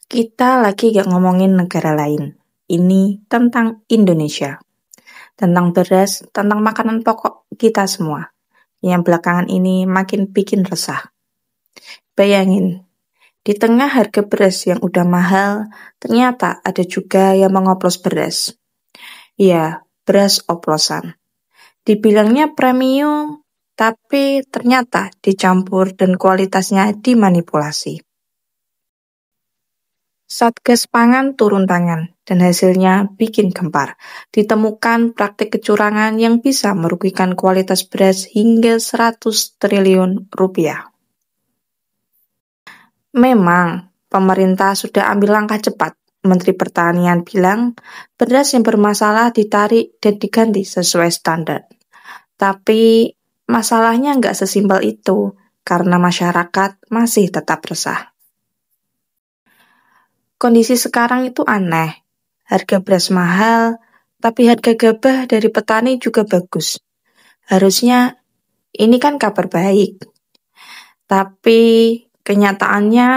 Kita lagi gak ngomongin negara lain. Ini tentang Indonesia. Tentang beras, tentang makanan pokok kita semua. Yang belakangan ini makin bikin resah. Bayangin, di tengah harga beras yang udah mahal, ternyata ada juga yang mengoplos beras. Iya, beras oplosan. Dibilangnya premium, tapi ternyata dicampur dan kualitasnya dimanipulasi. Satgas Pangan turun tangan, dan hasilnya bikin gempar. Ditemukan praktik kecurangan yang bisa merugikan kualitas beras hingga 100 triliun rupiah. Memang, pemerintah sudah ambil langkah cepat. Menteri Pertanian bilang, beras yang bermasalah ditarik dan diganti sesuai standar. Tapi, masalahnya nggak sesimpel itu, karena masyarakat masih tetap resah. Kondisi sekarang itu aneh. Harga beras mahal, tapi harga gabah dari petani juga bagus. Harusnya ini kan kabar baik. Tapi kenyataannya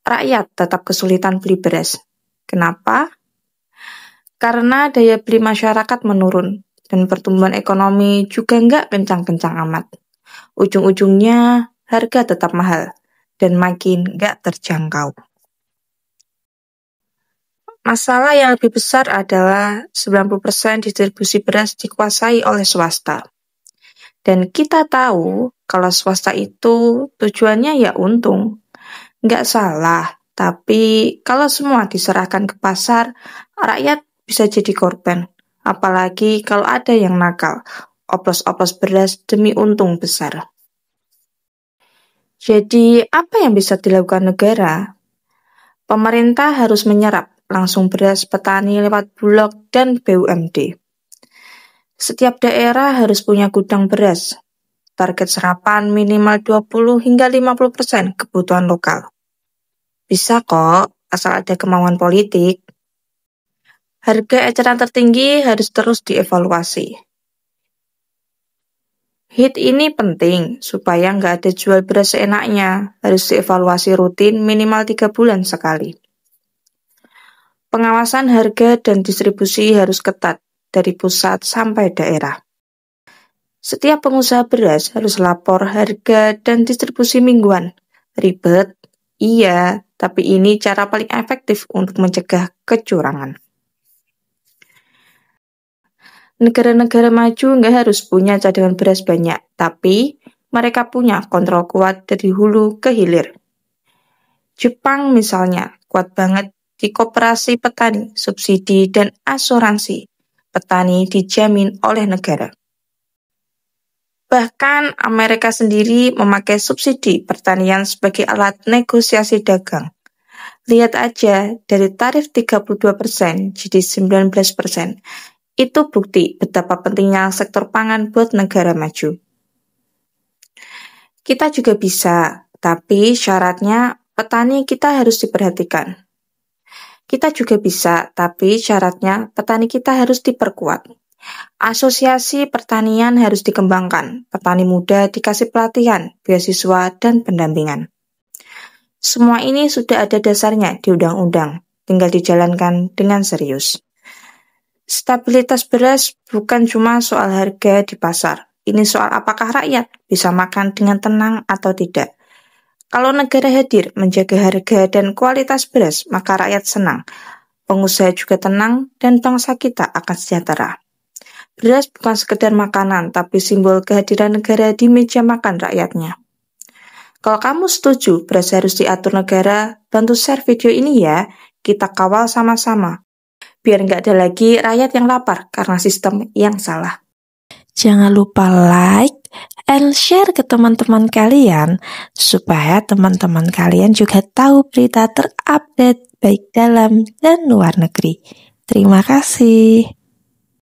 rakyat tetap kesulitan beli beras. Kenapa? Karena daya beli masyarakat menurun dan pertumbuhan ekonomi juga nggak kencang-kencang amat. Ujung-ujungnya harga tetap mahal dan makin nggak terjangkau. Masalah yang lebih besar adalah 90% distribusi beras dikuasai oleh swasta. Dan kita tahu kalau swasta itu tujuannya ya untung. Nggak salah, tapi kalau semua diserahkan ke pasar, rakyat bisa jadi korban. Apalagi kalau ada yang nakal, oplos-oplos beras demi untung besar. Jadi apa yang bisa dilakukan negara? Pemerintah harus menyerap langsung beras petani lewat Bulog dan BUMD. Setiap daerah harus punya gudang beras. Target serapan minimal 20 hingga 50% kebutuhan lokal. Bisa kok, asal ada kemauan politik. Harga eceran tertinggi harus terus dievaluasi. HIT ini penting supaya nggak ada jual beras seenaknya. Harus dievaluasi rutin minimal 3 bulan sekali. Pengawasan harga dan distribusi harus ketat dari pusat sampai daerah. Setiap pengusaha beras harus lapor harga dan distribusi mingguan. Ribet? Iya, tapi ini cara paling efektif untuk mencegah kecurangan. Negara-negara maju nggak harus punya cadangan beras banyak, tapi mereka punya kontrol kuat dari hulu ke hilir. Jepang misalnya, kuat banget di koperasi petani, subsidi, dan asuransi. Petani dijamin oleh negara. Bahkan Amerika sendiri memakai subsidi pertanian sebagai alat negosiasi dagang. Lihat aja, dari tarif 32% jadi 19%. Itu bukti betapa pentingnya sektor pangan buat negara maju. Kita juga bisa, tapi syaratnya petani kita harus diperhatikan. Kita juga bisa, tapi syaratnya petani kita harus diperkuat. Asosiasi pertanian harus dikembangkan, petani muda dikasih pelatihan, beasiswa, dan pendampingan. Semua ini sudah ada dasarnya di undang-undang, tinggal dijalankan dengan serius. Stabilitas beras bukan cuma soal harga di pasar, ini soal apakah rakyat bisa makan dengan tenang atau tidak. Kalau negara hadir menjaga harga dan kualitas beras, maka rakyat senang, pengusaha juga tenang, dan bangsa kita akan sejahtera. Beras bukan sekedar makanan, tapi simbol kehadiran negara di meja makan rakyatnya. Kalau kamu setuju beras harus diatur negara, bantu share video ini ya, kita kawal sama-sama. Biar nggak ada lagi rakyat yang lapar karena sistem yang salah. Jangan lupa like and share ke teman-teman kalian supaya teman-teman kalian juga tahu berita terupdate baik dalam dan luar negeri. Terima kasih.